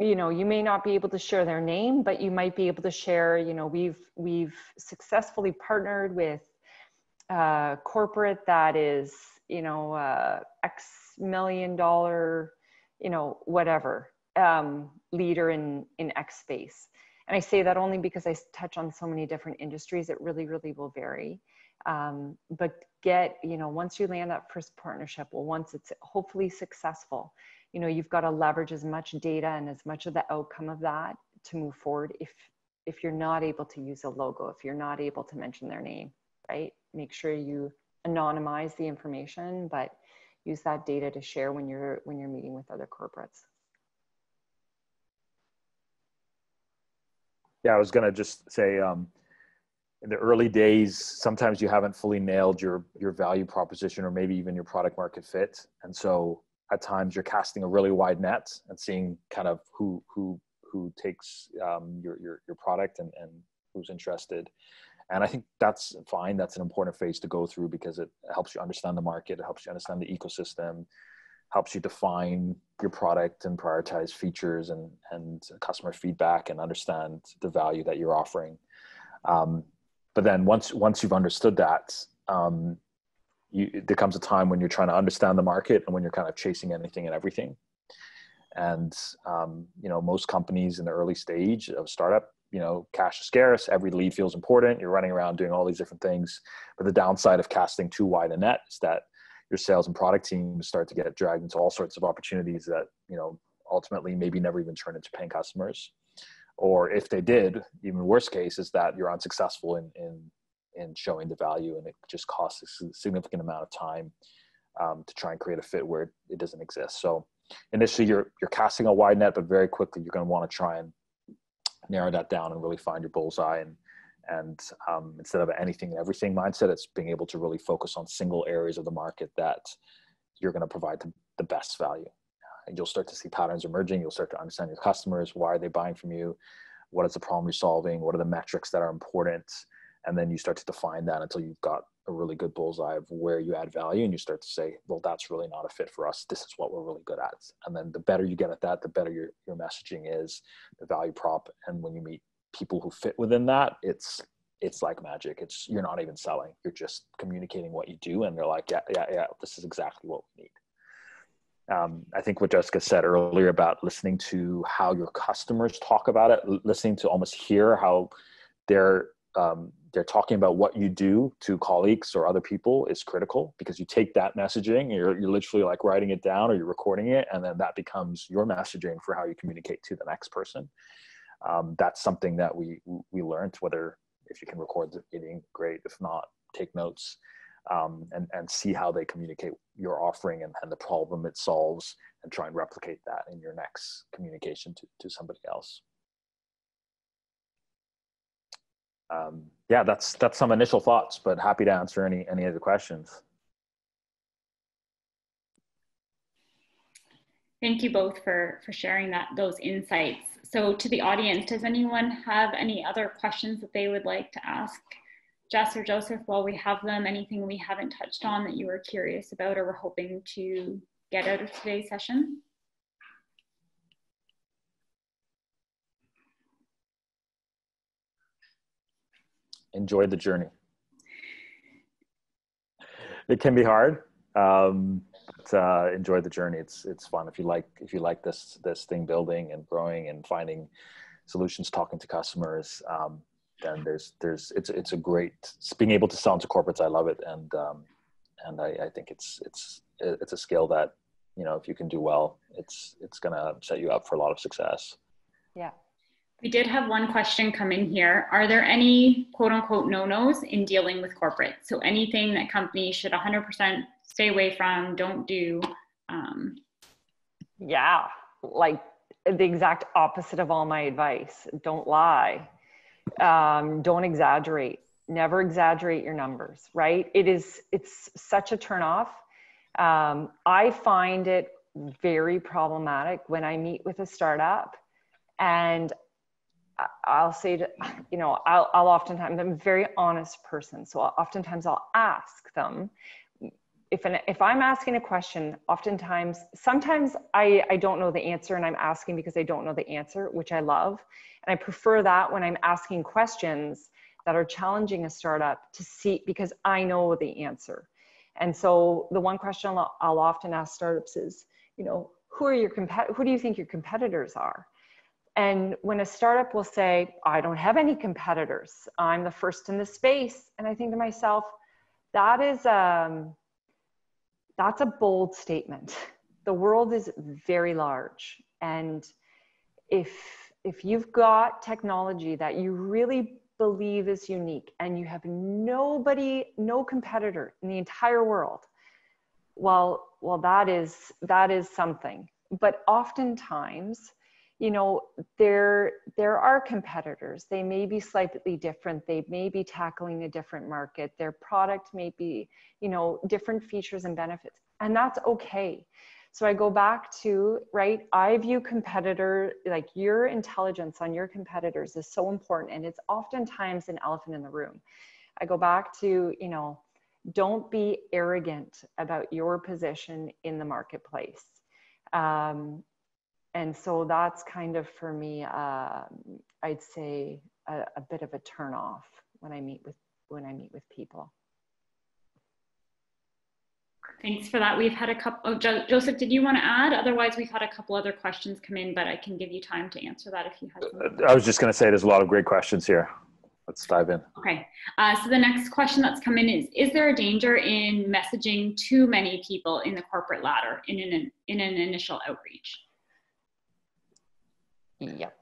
you may not be able to share their name, but you might be able to share, we've successfully partnered with a corporate that is, X $million, whatever, leader in X space. And I say that only because I touch on so many different industries. It really, really will vary. But once you land that first partnership, once it's hopefully successful, you've got to leverage as much data and as much of the outcome of that to move forward. If you're not able to use a logo, if you're not able to mention their name, right? Make sure you anonymize the information, but use that data to share when you're meeting with other corporates. Yeah, I was going to just say, in the early days, sometimes you haven't fully nailed your value proposition or maybe even your product market fit. And so at times you're casting a really wide net and seeing kind of who takes your product and who's interested. And I think that's fine. That's an important phase to go through because it helps you understand the market. It helps you understand the ecosystem, helps you define your product and prioritize features and customer feedback and understand the value that you're offering. But then once you've understood that, there comes a time when you're trying to understand the market and when you're kind of chasing anything and everything. And, most companies in the early stage of startup, cash is scarce, every lead feels important. You're running around doing all these different things. But the downside of casting too wide a net is that your sales and product teams start to get dragged into all sorts of opportunities that, ultimately maybe never even turn into paying customers. Or if they did, even worst case is that you're unsuccessful in showing the value, and it just costs a significant amount of time to try and create a fit where it doesn't exist. So initially you're casting a wide net, but very quickly you're going to want to try and narrow that down and really find your bullseye. And instead of anything and everything mindset, it's being able to really focus on single areas of the market that you're going to provide the best value. And you'll start to see patterns emerging. You'll start to understand your customers. Why are they buying from you? What is the problem you're solving? What are the metrics that are important? And then you start to define that until you've got a really good bullseye of where you add value. And you start to say, well, that's really not a fit for us. This is what we're really good at. And then the better you get at that, the better your messaging is, the value prop. And when you meet people who fit within that, it's like magic. You're not even selling. You're just communicating what you do. And they're like, yeah, this is exactly what we need. I think what Jessica said earlier about listening to how your customers talk about it, listening to almost hear how they're talking about what you do to colleagues or other people is critical, because you take that messaging, you're literally like writing it down or you're recording it, and then that becomes your messaging for how you communicate to the next person. That's something that we learned, whether if you can record the meeting, great. If not, take notes. And see how they communicate your offering and the problem it solves, and try and replicate that in your next communication to somebody else. That's some initial thoughts, but happy to answer any other questions. Thank you both for sharing those insights. So to the audience, does anyone have any other questions that they would like to ask Jess or Joseph while we have them? Anything we haven't touched on that you were curious about or were hoping to get out of today's session? Enjoy the journey. It can be hard, but enjoy the journey. It's fun. If you like this thing building and growing and finding solutions, talking to customers, then it's a great, being able to sell into corporates. I love it, and I think it's a skill that, if you can do well, it's gonna set you up for a lot of success. Yeah. We did have one question come in here. Are there any quote unquote no-nos in dealing with corporate? So anything that companies should 100% stay away from, don't do? Yeah, like the exact opposite of all my advice. Don't lie. Don't exaggerate. Never exaggerate your numbers, right? It's such a turnoff. I find it very problematic when I meet with a startup, and I'll say to, I'll oftentimes, I'm a very honest person. So oftentimes I'll ask them, if I'm asking a question, sometimes I don't know the answer, and I'm asking because I don't know the answer, which I love. And I prefer that when I'm asking questions that are challenging a startup to see, because I know the answer. And so the one question I'll often ask startups is, who do you think your competitors are? And when a startup will say, I don't have any competitors, I'm the first in the space. And I think to myself, that's a bold statement. The world is very large. And if you've got technology that you really believe is unique and you have no competitor in the entire world, well, that is something. But oftentimes, you know, there are competitors. They may be slightly different. They may be tackling a different market. Their product may be, you know, different features and benefits, and that's okay. So I go back to, right, I view competitor, like your intelligence on your competitors is so important, and it's oftentimes an elephant in the room. I go back to, you know, don't be arrogant about your position in the marketplace. And so that's kind of, for me, I'd say a bit of a turn off when I meet with people. Thanks for that. We've had a couple, oh, Joseph, did you want to add? Otherwise, we've had a couple other questions come in, but I can give you time to answer that if you had some. I was just going to say, there's a lot of great questions here. Let's dive in. Okay. So the next question that's come in is there a danger in messaging too many people in the corporate ladder in an initial outreach? Yep.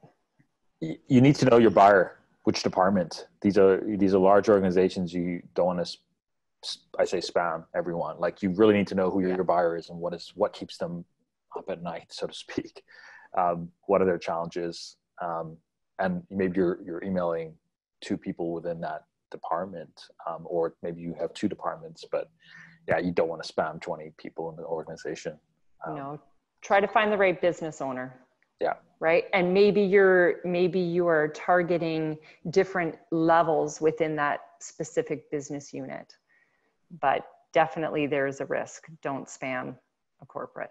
You need to know your buyer, which department. These are large organizations. You don't want to, I say, spam everyone. Like, you really need to know who your buyer is and what keeps them up at night, so to speak. What are their challenges? And maybe you're emailing 2 people within that department, or maybe you have 2 departments, but yeah, you don't want to spam 20 people in the organization. No, try to find the right business owner. Yeah. Right. And maybe you are targeting different levels within that specific business unit, but definitely there's a risk. Don't spam a corporate.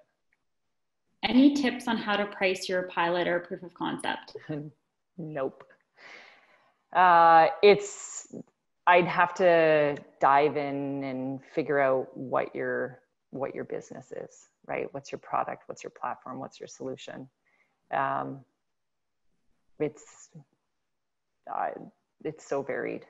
Any tips on how to price your pilot or proof of concept? Nope. I'd have to dive in and figure out what your business is, right? What's your product? What's your platform? What's your solution? It's so varied.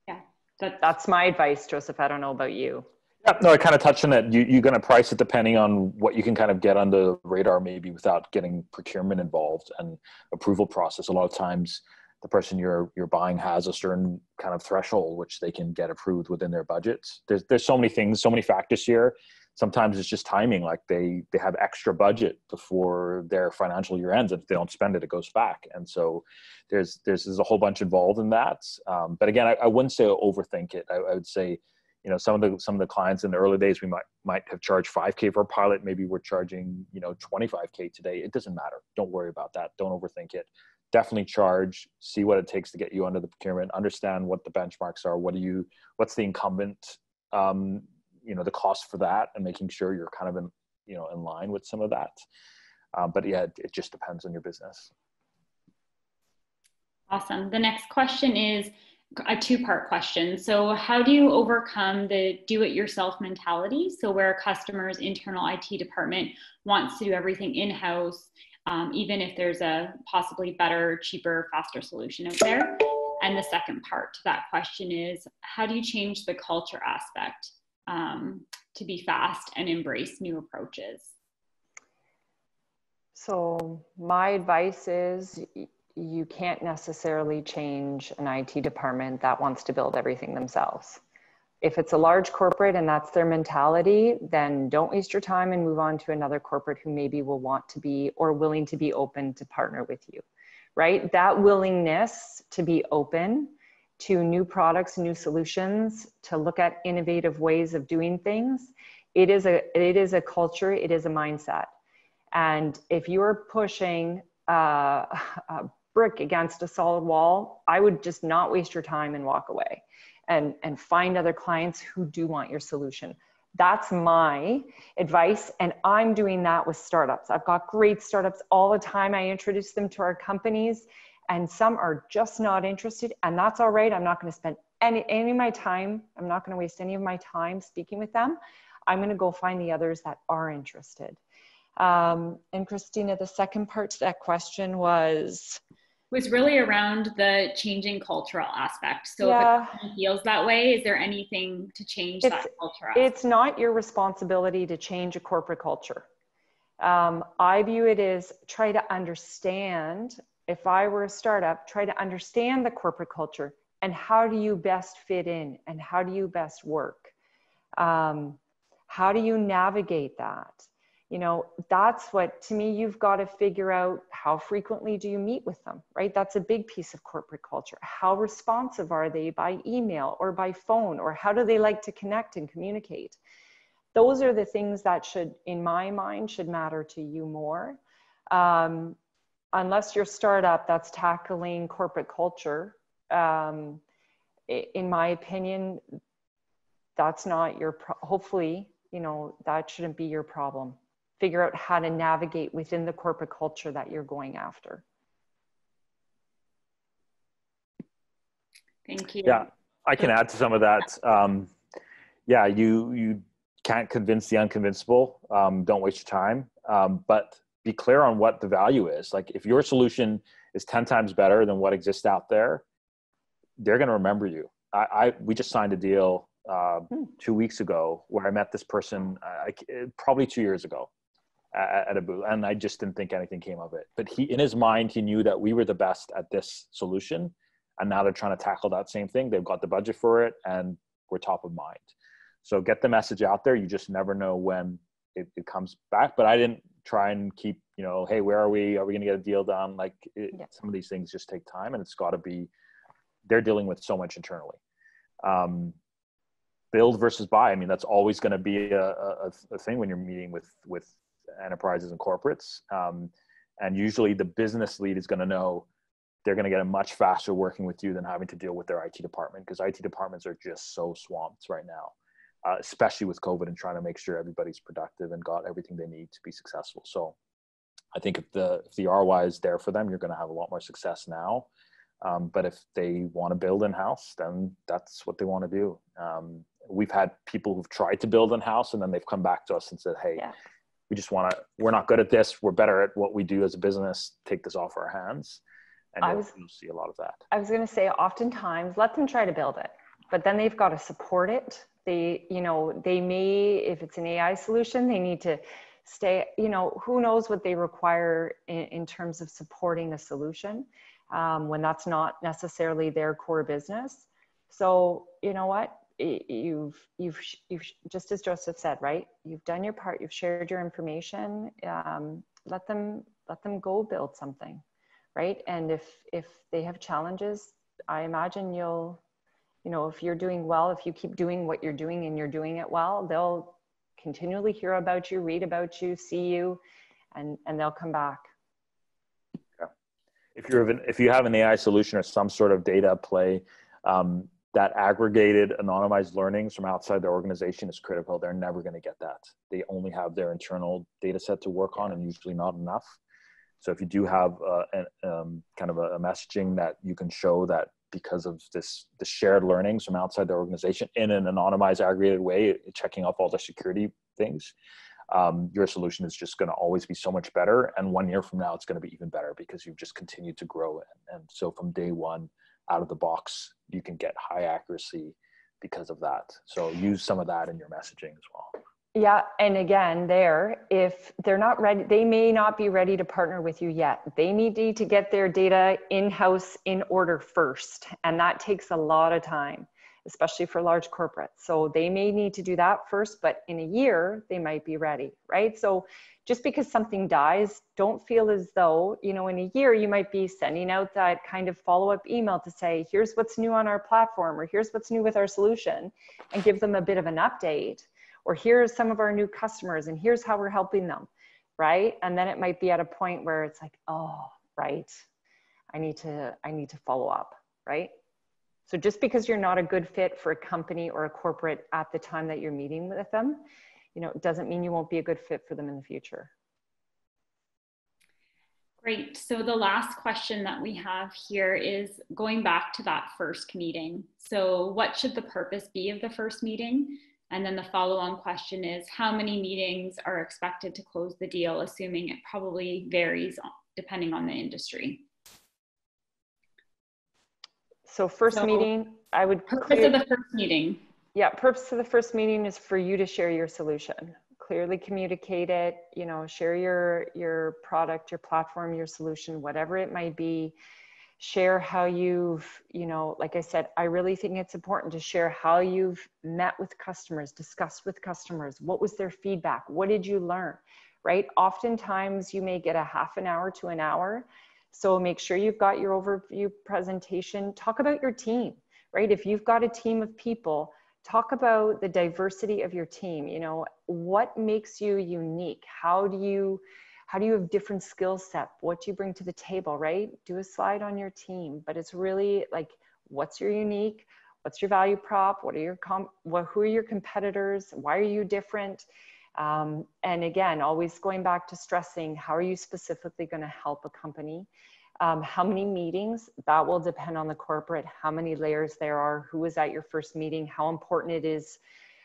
Yeah. That's my advice, Joseph. I don't know about you. Yeah, no, I kind of touched on it. You're going to price it depending on what you can kind of get on the radar, maybe without getting procurement involved and approval process. A lot of times the person you're buying has a certain kind of threshold which they can get approved within their budgets. There's so many things, so many factors here. Sometimes it's just timing, like they have extra budget before their financial year ends. If they don't spend it, it goes back. And so there's a whole bunch involved in that. But again, I wouldn't say overthink it. I would say, you know, some of the clients in the early days, we might have charged $5K for a pilot. Maybe we're charging, you know, $25K today. It doesn't matter. Don't worry about that. Don't overthink it. Definitely charge, see what it takes to get you under the procurement, understand what the benchmarks are. What's the incumbent, you know, the cost for that, and making sure you're kind of in line with some of that. But yeah, it just depends on your business. Awesome. The next question is a 2-part question. So how do you overcome the do-it-yourself mentality? So where a customer's internal IT department wants to do everything in-house, even if there's a possibly better, cheaper, faster solution out there. And the second part to that question is, how do you change the culture aspect to be fast and embrace new approaches? So my advice is, you can't necessarily change an IT department that wants to build everything themselves. If it's a large corporate and that's their mentality, then don't waste your time and move on to another corporate who maybe will want to be or willing to be open to partner with you, right? That willingness to be open to new products, new solutions, to look at innovative ways of doing things, it is a culture, it is a mindset. And if you're pushing a brick against a solid wall, I would just not waste your time and walk away and find other clients who do want your solution. That's my advice. And I'm doing that with startups. I've got great startups all the time. I introduce them to our companies, and some are just not interested, and that's all right. I'm not going to spend any of my time. I'm not going to waste any of my time speaking with them. I'm going to go find the others that are interested. And Christina, the second part to that question was really around the changing cultural aspect. So yeah, if a company feels that way, is there anything to change that culture aspect? It's not your responsibility to change a corporate culture. I view it as, try to understand, if I were a startup, try to understand the corporate culture and how do you best fit in and how do you best work? How do you navigate that? You know, that's what, to me, you've got to figure out, how frequently do you meet with them, right? That's a big piece of corporate culture. How responsive are they by email or by phone, or how do they like to connect and communicate? Those are the things that should, in my mind, should matter to you more. Unless you're a startup that's tackling corporate culture, in my opinion, that's not your, hopefully, you know, that shouldn't be your problem. Figure out how to navigate within the corporate culture that you're going after. Thank you. Yeah, I can add to some of that. Yeah, you can't convince the unconvincible. Don't waste your time. But be clear on what the value is. Like, if your solution is 10 times better than what exists out there, they're going to remember you. We just signed a deal 2 weeks ago where I met this person probably 2 years ago at a booth, and I just didn't think anything came of it. But in his mind, he knew that we were the best at this solution, and now they're trying to tackle that same thing. They've got the budget for it, and we're top of mind. So get the message out there. You just never know when it comes back. But I didn't try and keep, you know, hey, where are we? Are we going to get a deal done? Like, some of these things just take time, and it's got to be, they're dealing with so much internally. Build versus buy. I mean, that's always going to be a thing when you're meeting with enterprises and corporates. And usually the business lead is going to know they're going to get a much faster working with you than having to deal with their IT department, because IT departments are just so swamped right now, especially with COVID and trying to make sure everybody's productive and got everything they need to be successful. So I think if the ROI is there for them, you're going to have a lot more success now. But if they want to build in-house, then that's what they want to do. We've had people who've tried to build in-house, and then they've come back to us and said, hey, we're not good at this. We're better at what we do as a business. Take this off our hands. And you'll see a lot of that. I was going to say, oftentimes, let them try to build it, but then they've got to support it. They may, if it's an AI solution, they need to stay, who knows what they require in terms of supporting a solution when that's not necessarily their core business. So, you know what? You've just as Joseph said, right? You've done your part. You've shared your information. Let them go build something, right? And if they have challenges, I imagine if you're doing well, if you keep doing what you're doing and you're doing it well, they'll continually hear about you, read about you, see you, and they'll come back. Yeah. If you have an AI solution or some sort of data play, that aggregated anonymized learnings from outside their organization is critical. They're never going to get that. They only have their internal data set to work on, and usually not enough. So if you do have kind of a messaging that you can show that because of the shared learnings from outside the organization in an anonymized, aggregated way, checking off all the security things, your solution is just going to always be so much better. And 1 year from now, it's going to be even better because you've just continued to grow. And so from day one, out of the box, you can get high accuracy because of that. So use some of that in your messaging as well. Yeah. And again, if they're not ready, they may not be ready to partner with you yet. They need to get their data in-house in order first. And that takes a lot of time, especially for large corporates. So they may need to do that first, but in a year, they might be ready, right? So just because something dies, don't feel as though, in a year, you might be sending out that kind of follow-up email to say, here's what's new on our platform, or here's what's new with our solution, and give them a bit of an update. Or here's some of our new customers and here's how we're helping them, right? And then it might be at a point where it's like, oh, right, I need to follow up, right? So just because you're not a good fit for a company or a corporate at the time that you're meeting with them, it doesn't mean you won't be a good fit for them in the future. Great. So the last question that we have here is going back to that first meeting. So what should the purpose be of the first meeting? And then the follow-on question is, how many meetings are expected to close the deal, assuming it probably varies depending on the industry? So meeting, I would... Purpose of the first meeting. Yeah, purpose of the first meeting is for you to share your solution. Clearly communicate it, share your product, your platform, your solution, whatever it might be. Share how you've, like I said, I really think it's important to share how you've met with customers, discussed with customers. What was their feedback? What did you learn? right? Oftentimes you may get a half an hour to an hour. So make sure you've got your overview presentation. Talk about your team, right? If you've got a team of people, talk about the diversity of your team. You know, what makes you unique? How do you have different skill set? What do you bring to the table, right? Do a slide on your team, but it's really like, what's your unique? What's your value prop? What are your who are your competitors? Why are you different? And again, always going back to stressing, how are you specifically going to help a company? How many meetings? That will depend on the corporate, how many layers there are, who was at your first meeting, how important it is,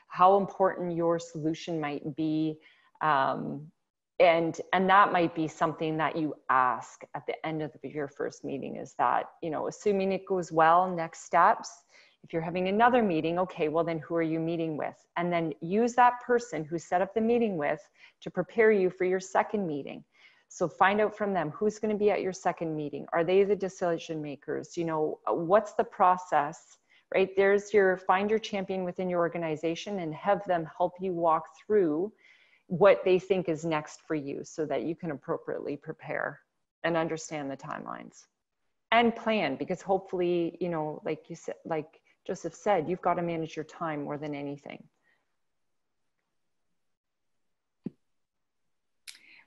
how important your solution might be. And that might be something that you ask at the end of your first meeting, is that, you know, assuming it goes well, next steps. If you're having another meeting, okay, well then who are you meeting with? And then use that person who set up the meeting with to prepare you for your second meeting. So find out from them, who's going to be at your second meeting? Are they the decision makers? You know, what's the process, right? There's find your champion within your organization and have them help you walk through what they think is next for you so that you can appropriately prepare and understand the timelines and plan, because hopefully, you know, like you said, like Joseph said, you've got to manage your time more than anything.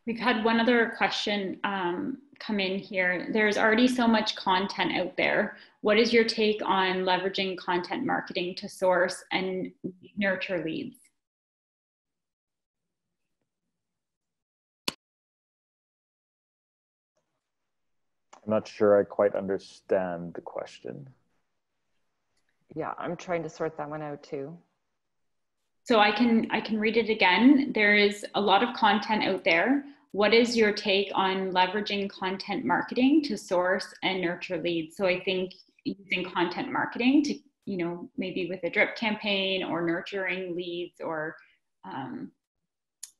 We've had one other question come in here. There's already so much content out there. What is your take on leveraging content marketing to source and nurture leads? I'm not sure I quite understand the question. Yeah, I'm trying to sort that one out too. So I can read it again. There is a lot of content out there. What is your take on leveraging content marketing to source and nurture leads? So I think using content marketing to, you know, maybe with a drip campaign or nurturing leads, or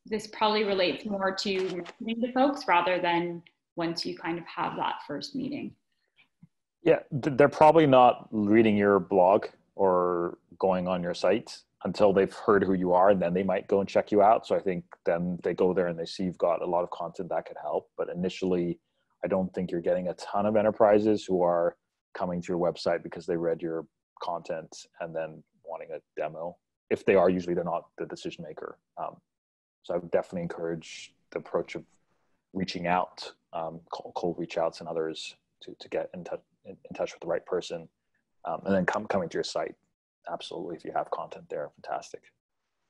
this probably relates more to marketing to folks rather than once you kind of have that first meeting. Yeah, they're probably not reading your blog or going on your site until they've heard who you are, and then they might go and check you out. So I think then they go there and they see you've got a lot of content that could help. But initially, I don't think you're getting a ton of enterprises who are coming to your website because they read your content and then wanting a demo. If they are, usually they're not the decision maker. So I would definitely encourage the approach of reaching out, cold reach outs and others to get in touch with the right person, and then coming to your site. Absolutely, if you have content there, fantastic.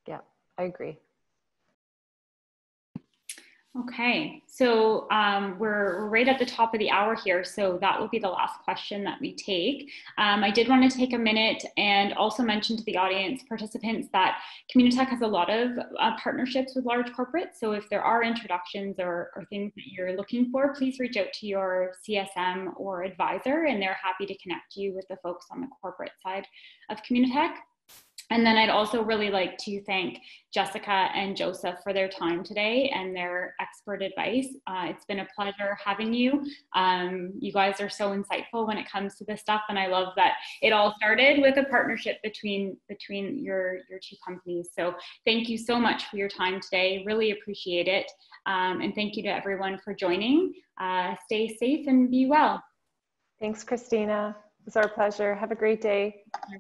Yeah, I agree. Okay, so we're right at the top of the hour here, so that will be the last question that we take. I did want to take a minute and also mention to the audience participants that Communitech has a lot of partnerships with large corporates, so if there are introductions or things that you're looking for, please reach out to your CSM or advisor, and they're happy to connect you with the folks on the corporate side of Communitech. And then I'd also really like to thank Jessica and Joseph for their time today and their expert advice. It's been a pleasure having you. You guys are so insightful when it comes to this stuff, and I love that it all started with a partnership between your two companies. So thank you so much for your time today. Really appreciate it. And thank you to everyone for joining. Stay safe and be well. Thanks, Christina. It was our pleasure. Have a great day. Bye.